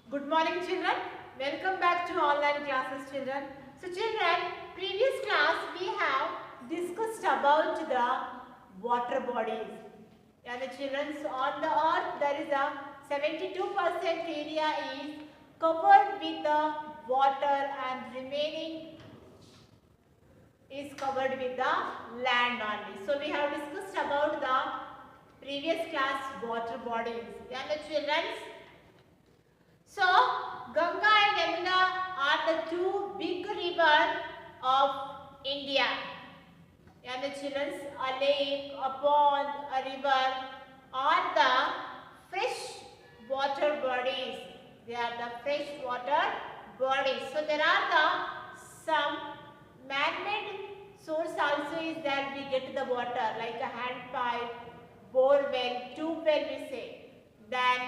Good morning children. Welcome back to online classes children. So children, previous class we have discussed about the water bodies. And the children, so on the earth there is a 72% area is covered with the water and remaining is covered with the land only. So we have discussed about the previous class water bodies. And the children, so Ganga and Yamuna are the two big rivers of India. And the children, a lake, a pond, a river are the fresh water bodies. They are the fresh water bodies. So there are the some man-made source also is that we get the water like a hand pipe, bore well, tube well we say. Then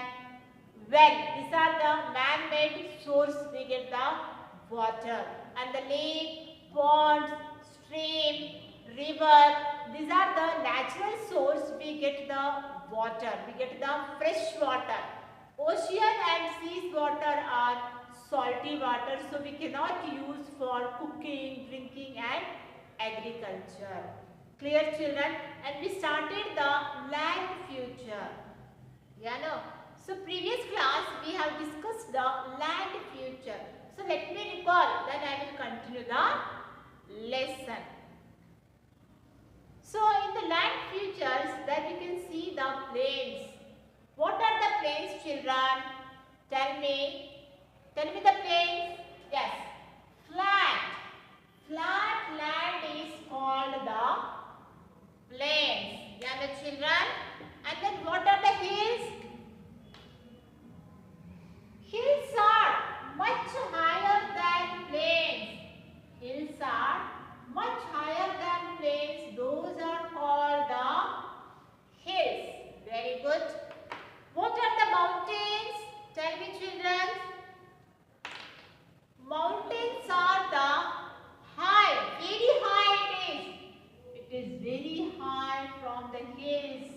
well, these are the man-made source we get the water. And the lake, ponds, stream, river, these are the natural source we get the water. We get the fresh water. Ocean and seas water are salty water, so we cannot use for cooking, drinking and agriculture. Clear children? And we started the land future. Yeah, no? So previous class we have discussed the land future. So let me recall, then I will continue the lesson. So in the land futures that you can see the plains. What are the plains children? Tell me the plains. Yes, flat. Flat land is called the plains. Yeah, the children. And then what are the hills? Hills are much higher than plains. Hills are much higher than plains. Those are called the hills. Very good. What are the mountains? Tell me children. Mountains are the high. Very high it is. It is very high from the hills.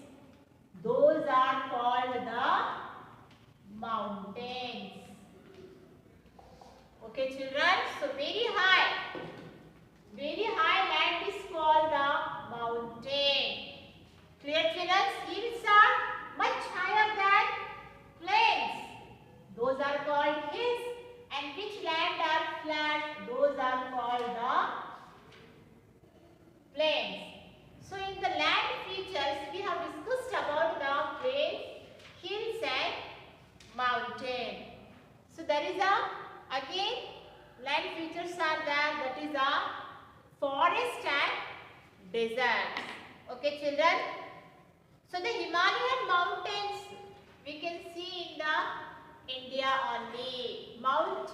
Those are called the mountains. Okay children, so very high land is called the mountain. Clear children? Hills are much higher than plains. Those are called hills. And which land are flat? Those are called the plains. So in the land features we have discussed about the plains, hills and mountain. So there is again land features are there, that is forest and deserts. Okay children. So the Himalayan mountains we can see in the India only. Mount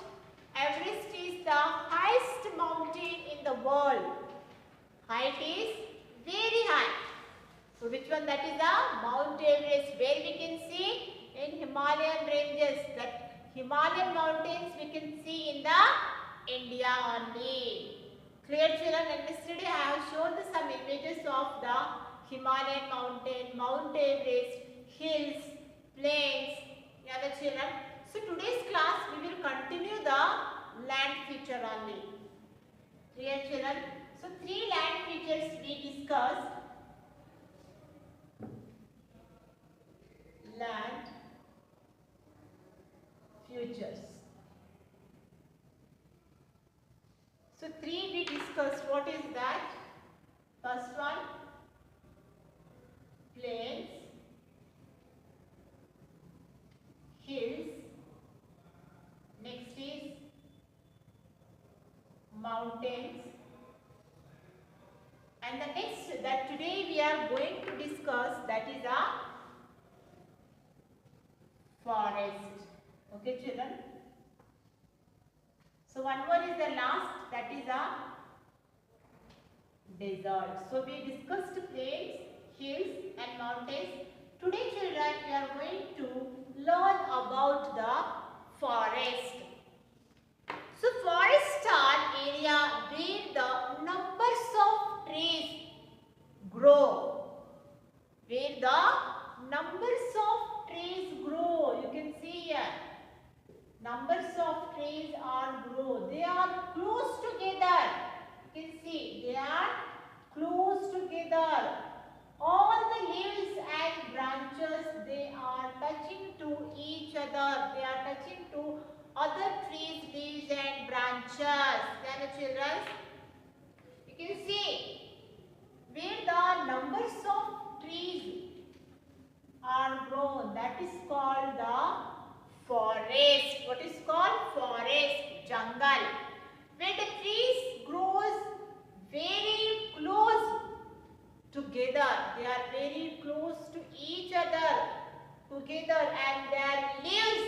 Everest is the highest mountain in the world. Height is very high. So which one? That is the Mount Everest, where we can see in Himalayan ranges. That Himalayan mountains we can see in the India only. Clear children? And yesterday I have shown some images of the Himalayan mountain, Mount Everest, hills, plains. Yeah, the children. So today's class we will continue the land feature only. Clear children? So 3 land features we discussed. Land futures. So 3 we discussed. What is that? First one, plains, hills. Next is mountains. And the next that today we are going to discuss, that is a forest. Okay children. So one more is the last, that is a desert. So we discussed plains, hills and mountains. Today children we are going to learn about the forest. So forests are area where the numbers of trees grow. Where the numbers of trees grow. You can see here. numbers of trees are grow. They are close together. You can see they are close together. All the leaves and branches, they are touching to each other. They are touching to other trees, leaves and branches. Can you children? You can see where the numbers of trees are grown. That is called the forest. What is called? Forest, jungle. Where the trees grows very close together. They are very close to each other together, and their leaves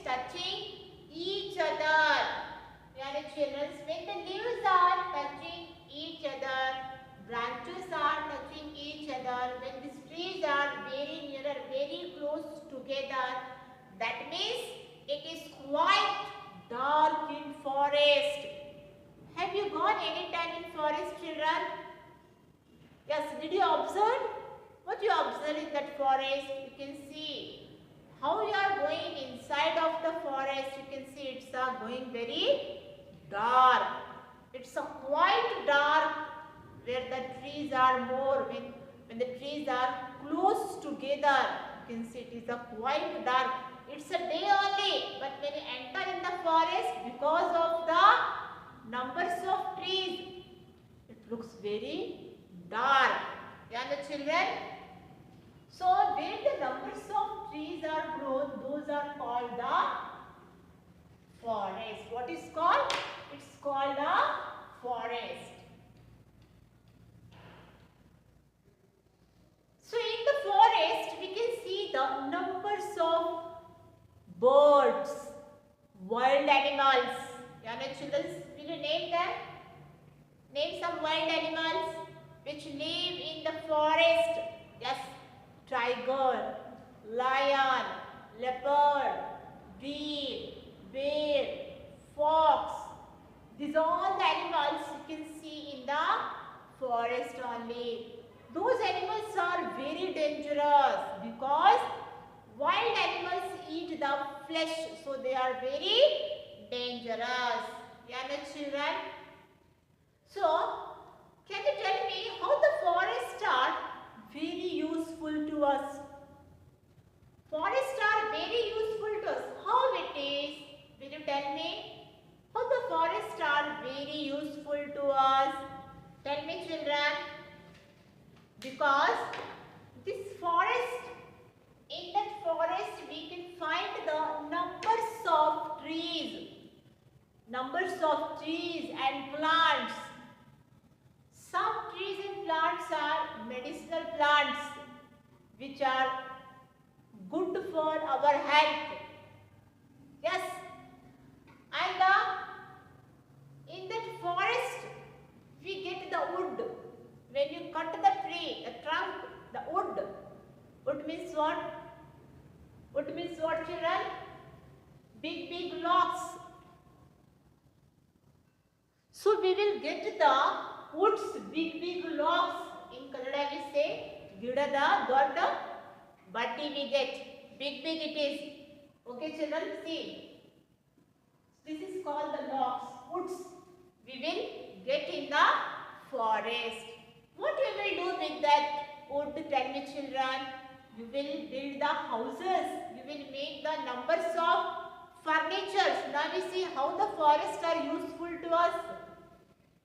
touching each other. Dear children, when the leaves are touching each other, branches are touching each other, when these trees are very near, very close together, that means it is quite dark in forest. Have you gone any time in forest, children? Yes, did you observe? What you observe in that forest? You can see how you are going inside of the forest. You can see it's going very dark. It's quite dark where the trees are more. When the trees are close together, you can see it is quite dark. It's a day only, but when you enter in the forest, because of the numbers of trees, it looks very dark. Yeah, the children. So where the numbers of trees are grown, those are called the forest. What is called? It's called a forest. So in the forest, we can see the numbers of birds, wild animals. Yeah, the children, will you name them? Name some wild animals which live in the forest. Yes, tiger, lion, leopard, deer, bear, fox. These are all the animals you can see in the forest only. Those animals are very dangerous because wild animals eat the flesh, so they are very dangerous. Yeah, the children. So, can you tell me how the forests are very useful to us? Forests are very useful to us. How it is? Will you tell me? How the forests are very useful to us? Tell me, children. Because this forest, in that forest we can find the numbers of trees and plants. Some trees and plants are medicinal plants which are good for our health. Yes. And in that forest we get the wood. When you cut the tree, the trunk, the wood. Wood means what? Wood means what, children? Big logs. So we will get the woods, big logs. In Kannada we say, Gidada Dodda Batti we get. Big it is. Okay, children, see. This is called the logs, woods. We will get in the forest. What we will do with that wood? Tell me, children. You will build the houses. You will make the numbers of furnitures. Now we see how the forests are useful to us.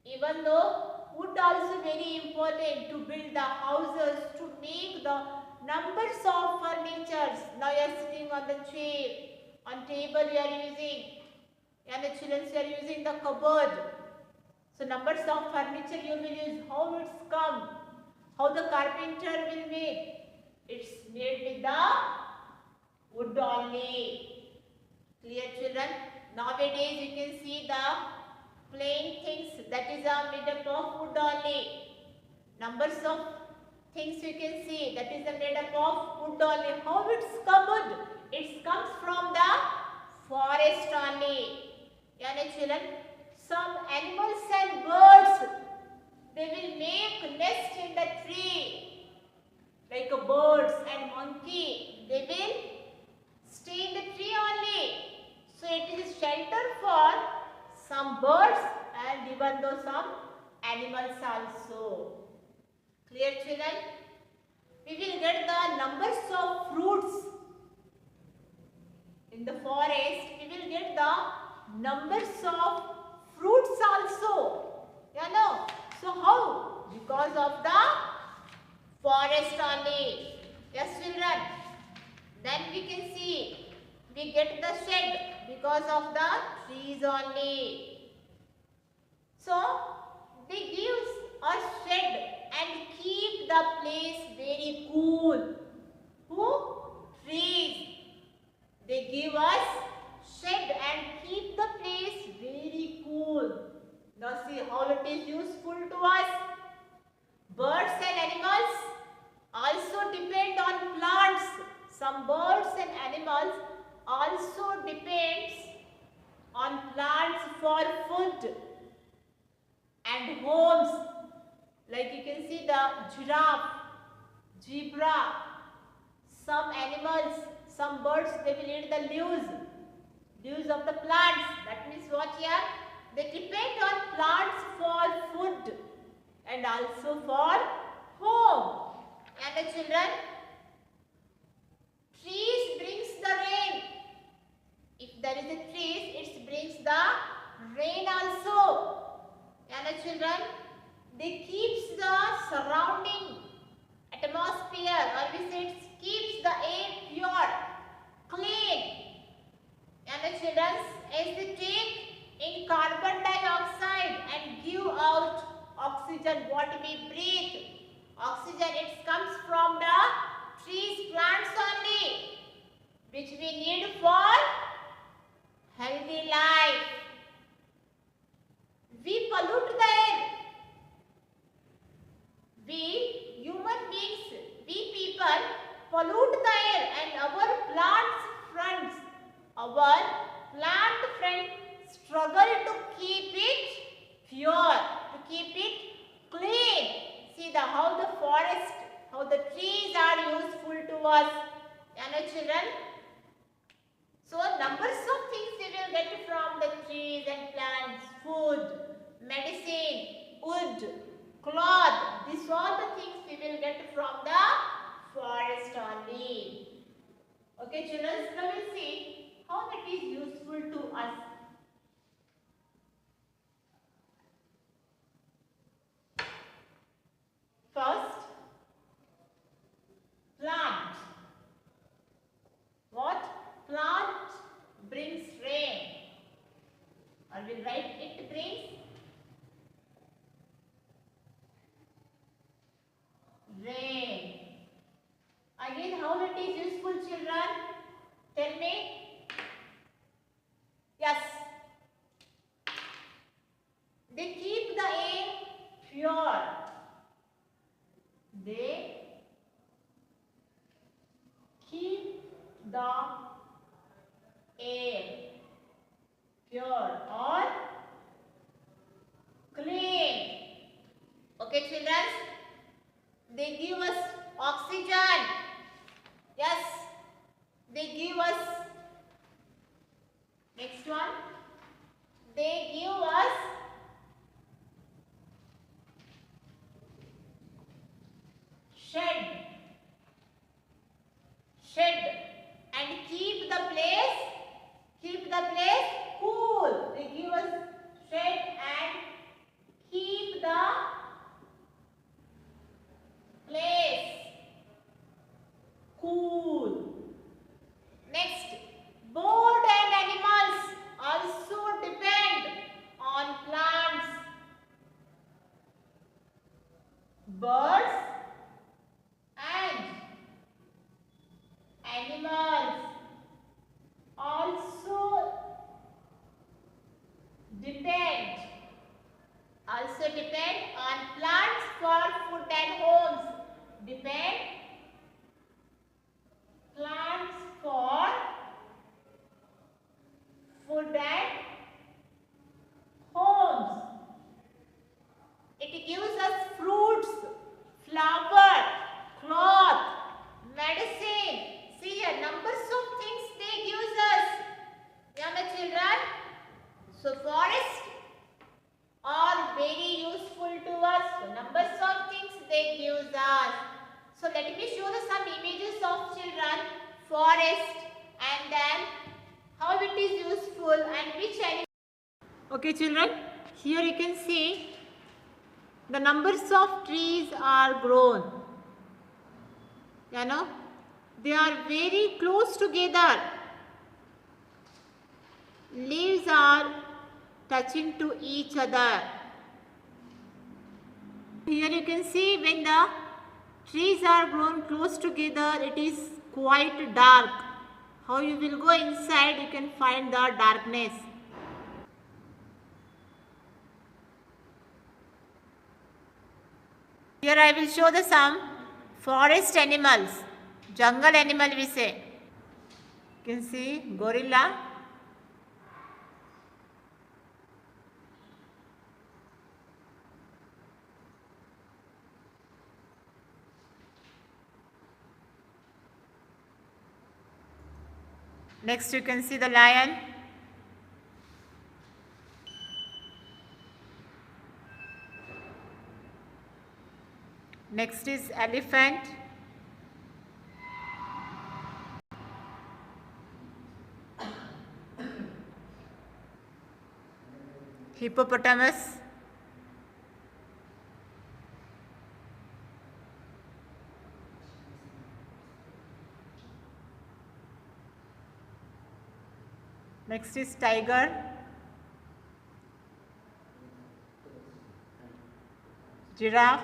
Even though wood also very important to build the houses, to make the numbers of furnitures. Now you are sitting on the chair, on table you are using, and the children you are using the cupboard. So numbers of furniture you will use. How it's come? How the carpenter will make? It's made with the wood only. Clear, children? Nowadays you can see the plain things that is made up of wood only. Numbers of things you can see that is made up of wood only. How it's come? It comes from the forest only. Yeah, children. Some animals and birds, they will make nest in the tree. Like birds and monkey, they will stay in the tree only. get the shade because of the trees only. So they give us shade and keep the place very cool. Who? Trees. They give us shade and keep the place very cool. Now see how it is useful to us. Birds and animals also depend on plants. Some birds and animals also depends on plants for food and homes. Like you can see the giraffe, zebra, some animals, some birds, they will eat the leaves of the plants. That means what here? They depend on plants for food and also for home. And the children, trees brings the rain. If there is a trees, it brings the rain also. And the children, they keeps the surrounding atmosphere, or we say it keeps the air pure, clean. And the children, as they take in carbon dioxide and give out oxygen, what we breathe. Oxygen, it comes from the trees, plants only, which we need for healthy life. We pollute the air. We human beings, we people pollute the air, and our plant friends struggle to keep it pure, to keep it clean. See how the forest, how the trees are useful to us. And children, so numbers of things we will get from the trees and plants: food, medicine, wood, cloth. These are the things we will get from the forest only. Okay children, now we will see how that is useful to us. First, plant. What? Plant brings rain. Or we'll write it brings rain. Again, how it is useful, children? Tell me. Yes. They keep the air pure. They keep the air pure or clean. Okay, children? They give us oxygen. Yes. They give us, next one, they give us shade and keep the place cool. They give us shade and keep the place cool. Next, bird and animals also depend on plants. Birds and animals also depend on plants for food and homes. Depend plants for food and homes. It gives us fruits, flower, cloth, medicine. See here, numbers of things they give us. Yeah, my children. So forest are very useful to us. So numbers of things they give us. So let me show you some images of children, forest, and then how it is useful and which animal. Okay children, here you can see the numbers of trees are grown. You know, they are very close together. leaves are touching to each other. Here you can see when the trees are grown close together, it is quite dark. How you will go inside, you can find the darkness. Here I will show the some forest animals, jungle animal we say. You can see gorilla. Next you can see the lion. Next is elephant. Hippopotamus. Next is tiger. Giraffe.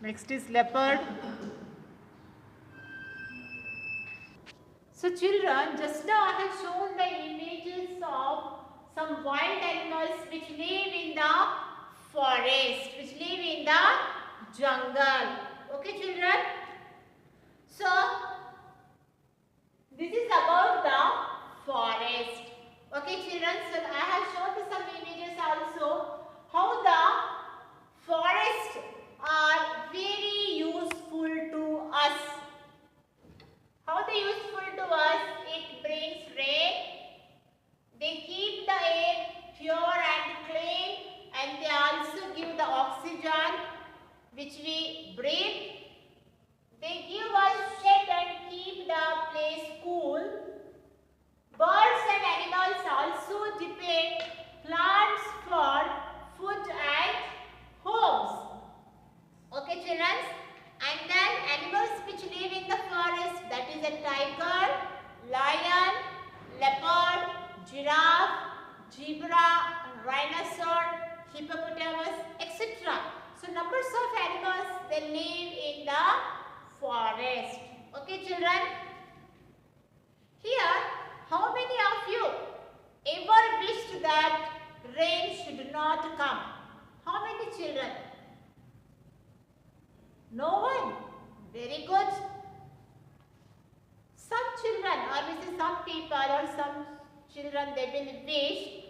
Next is leopard. So children, just now I have shown the images of some wild animals which live in the forest, which live in the jungle. Okay children? So, this is about the forest. Okay children, so I have shown some images also how the forests are very useful to us. How they useful to us? It brings rain, they keep the air pure and clean, and they also give the oxygen which we breathe. They give us shade and keep the place cool. Birds and animals also depend plants for food and homes. Okay children? And then animals which live in the forest, that is a tiger, lion, leopard, giraffe, zebra, rhinoceros, hippopotamus, etc. So numbers of animals, they live in the forest. Okay children? Here, how many of you ever wished that rain should not come? How many children? No one? Very good. Some children, or we say some people or some children, they will wish,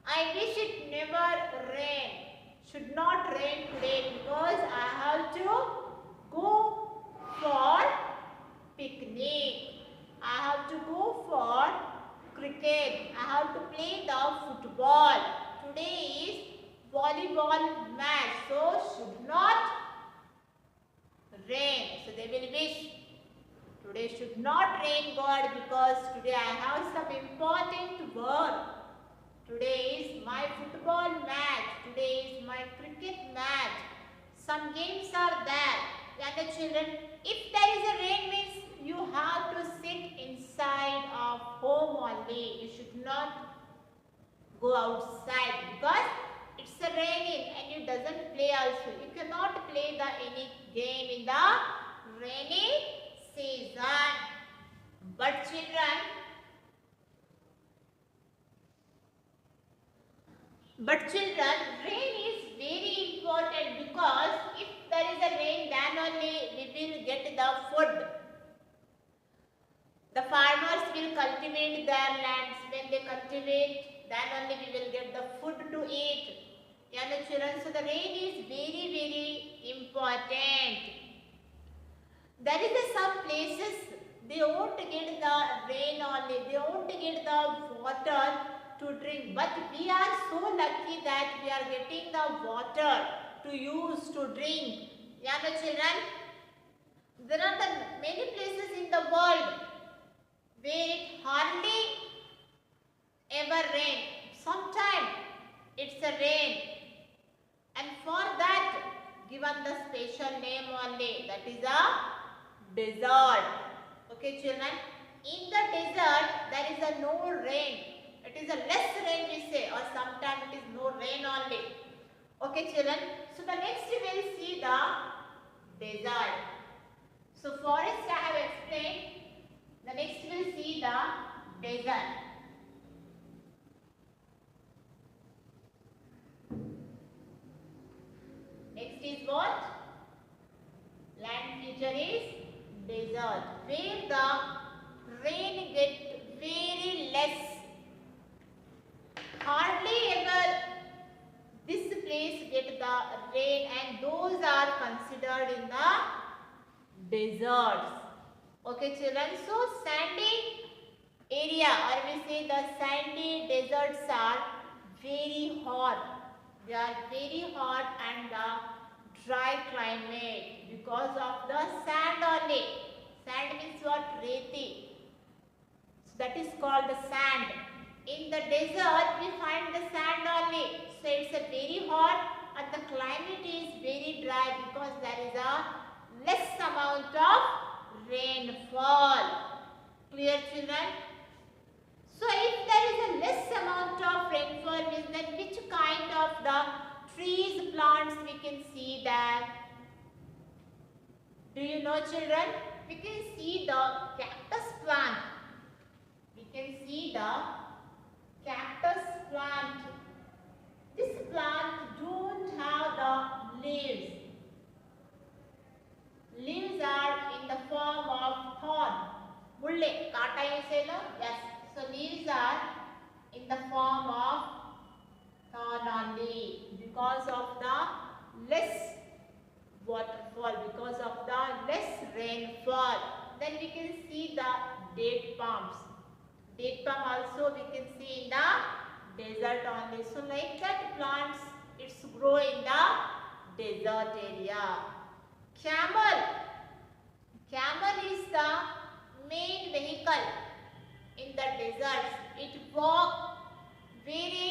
I wish it never rain. Should not rain today because I have to go for picnic. I have to go for cricket. I have to play the football. Today is volleyball match. So should not rain. So they will wish today should not rain God because today I have some important work. Today is my football match. Today is my cricket match. Some games are there. Younger children, if there is a rain means you have to sit inside of home only. You should not go outside because it's a raining and you doesn't play also. You cannot play any game in the rainy season. But children, rain is very important because if there is a rain, then only we will get the food. The farmers will cultivate their lands. When they cultivate, then only we will get the food to eat. Yeah, children, so the rain is very, very important. There is some places they won't get the rain only. They won't get the water to drink. But we are so lucky that we are getting the water to use to drink. Yeah, children. There are many places in the world where it hardly ever rain. Sometimes it's a rain. And for that given the special name only, that is a desert. Okay children, in the desert there is a no rain. It is a less rain we say, or sometimes it is no rain only. Okay children, so the next we will see the desert. So forest I have explained. The next we will see the desert. Next is what? Land feature is desert, where the rain get very less. Hardly ever this place get the rain, and those are considered in the deserts. Okay children, so sandy area, or we say the sandy deserts are very hot. They are very hot and the dry climate because of the sand only. Sand means what? Reti. So that is called the sand. In the desert we find the sand only. So it's a very hot and the climate is very dry because there is a less amount of rainfall. Clear children? So if there is a less amount of rainfall, means then which kind of the trees, plants we can see there? Do you know children? We can see the cactus plant. We can see the cactus plant. This plant don't have the leaves. Leaves are in the form of thorn. Mulle, kata you say no? Yes. So leaves are in the form of thorn only because of the less waterfall, because of the less rainfall. Then we can see the date palms. Date palm also we can see in the desert only. So like that plants, it's grow in the desert area. Camel. Camel is the main vehicle in the deserts. It walks very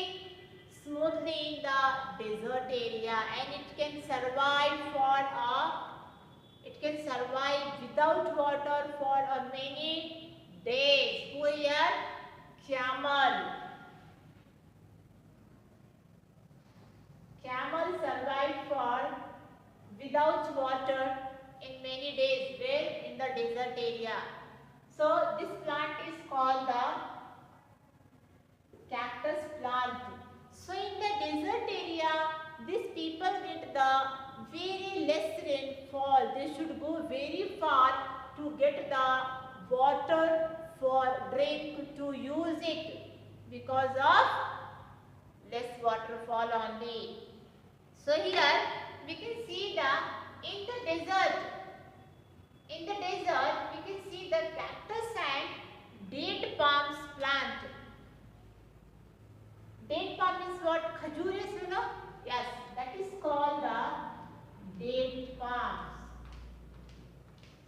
smoothly in the desert area, and it can survive without water for many days. Who here? Camel. Camel survive without water in many days. Where? In the desert area. So this plant is called the cactus plant. So in the desert area, these people get the very less rainfall. They should go very far to get the water for drink to use it because of less waterfall only. So here we can see in the desert we can see the cactus and date palms plant. Date palm is what? Khajur is, you know? Yes, that is called the date palms.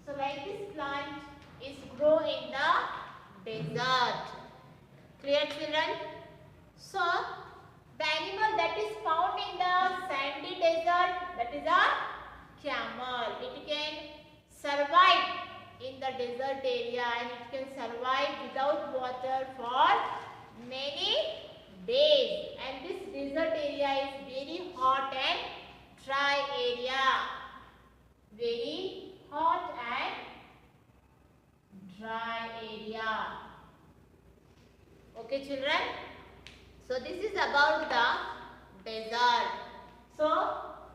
So like this plant is grow in the desert. Clear children? So the animal that is found in the sandy desert, that is a camel. It can survive in the desert area, and it can survive without water for many days. And this desert area is very hot and dry area. Very hot and dry area. Okay children? So this is about the desert. So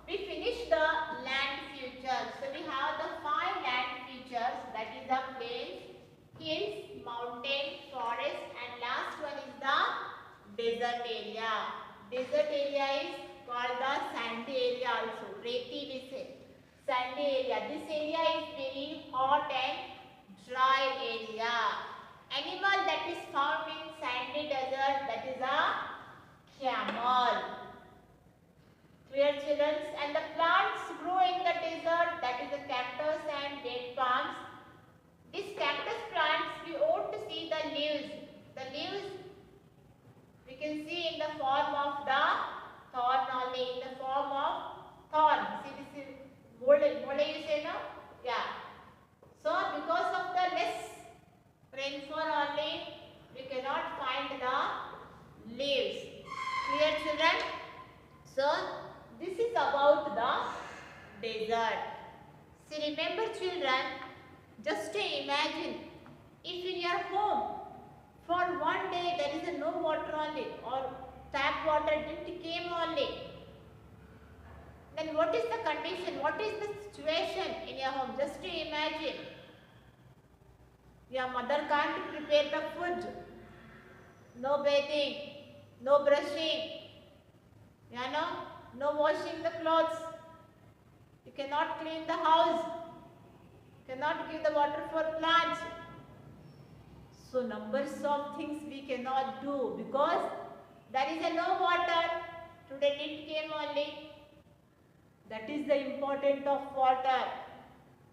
we finished the land features. So we have the 5 land features, that is the plains, hills, mountain, forest, and last one is the desert area. Desert area is called the sandy area also. Reti we say. Sandy area. This area is very hot and dry area. Animal that is found in sandy desert, that is a camel. Clear children? And the plants grow in the desert, that is the cactus and date palms. These cactus plants, we ought to see the leaves. The leaves we can see in the form of the thorn only, in the form of thorn. See this is mole you say no? Yeah. So because of the less rainfall only, we cannot find the leaves. Clear children? So this is about the desert. See, remember children, just to imagine if in your home for one day there is no water only or tap water didn't came only, then what is the condition? What is the situation in your home? Just to imagine. Your mother can't prepare the food. No bathing, no brushing, no washing the clothes. You cannot clean the house. Cannot give the water for plants. So numbers of things we cannot do because there is no water. Today it came only. That is the importance of water.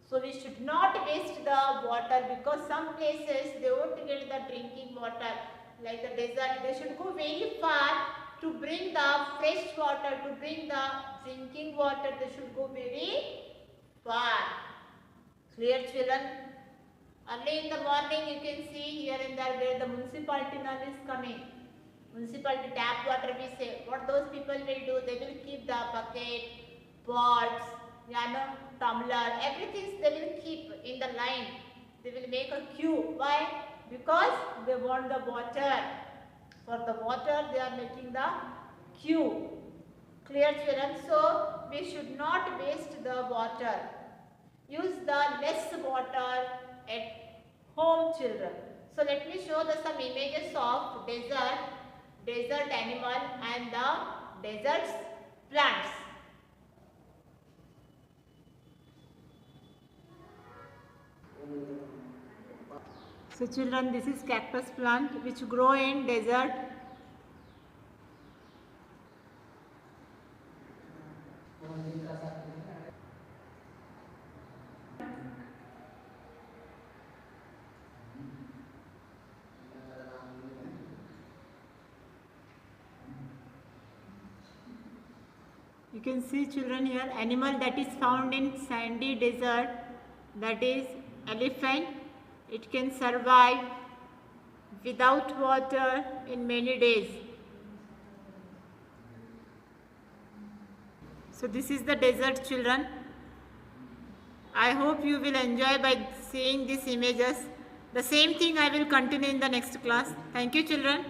So we should not waste the water because some places they won't get the drinking water. Like the desert, they should go very far to bring the fresh water, to bring the drinking water. They should go very far. Clear children? Early in the morning you can see here and there where the municipality now is coming. Municipality tap water we say. What those people will do, they will keep the bucket, pots, tumbler, everything they will keep in the line. They will make a queue. Why? Because they want the water. For the water they are making the queue. Clear children? So we should not waste the water. Use the less water at home children. So let me show some images of desert animal and the desert plants. So children, this is cactus plant which grow in desert. You can see children here, animal that is found in sandy desert, that is elephant. It can survive without water in many days. So this is the desert children. I hope you will enjoy by seeing these images. The same thing I will continue in the next class. Thank you children.